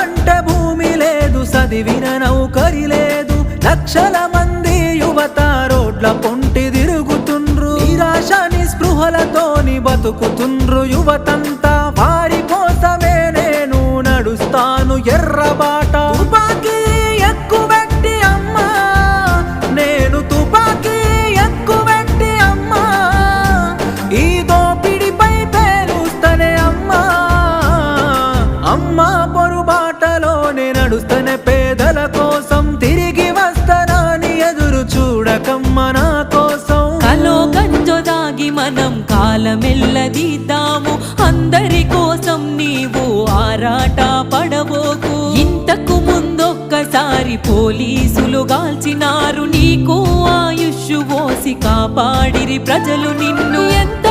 అంటే భూమి లేదు, చదివిన నౌకరి లేదు, లక్షల మంది యువత రోడ్ల పొంటి తిరుగుతుండ్రు, నిరాశ నిస్పృహలతోని బతుకుతుండ్రు యువతంతా. వారి కోసమే నేను నడుస్తాను ఎర్రబాట. తుపాకీ ఎక్కువెట్టి అమ్మా, నేను తుపాకీ ఎక్కువెట్టి అమ్మా, ఈ దోపిడిపై పేరుస్తనే అమ్మా. అమ్మా పొరుబాటలోనే నడుస్తనే పేదల కోసం, తిరిగి వస్తానని ఎదురు చూడకమ్మ నా కోసం. కలో గంజో దాగి మనం కాలమెల్లదీద్దాము, అందరి కోసం నీవు ఆరాట పడబోకు. ఇంతకు ముందొక్కసారి పోలీసులు గాల్చినారు, నీకు ఆయుష్ పోసి కాపాడిరి ప్రజలు నిన్ను. ఎంత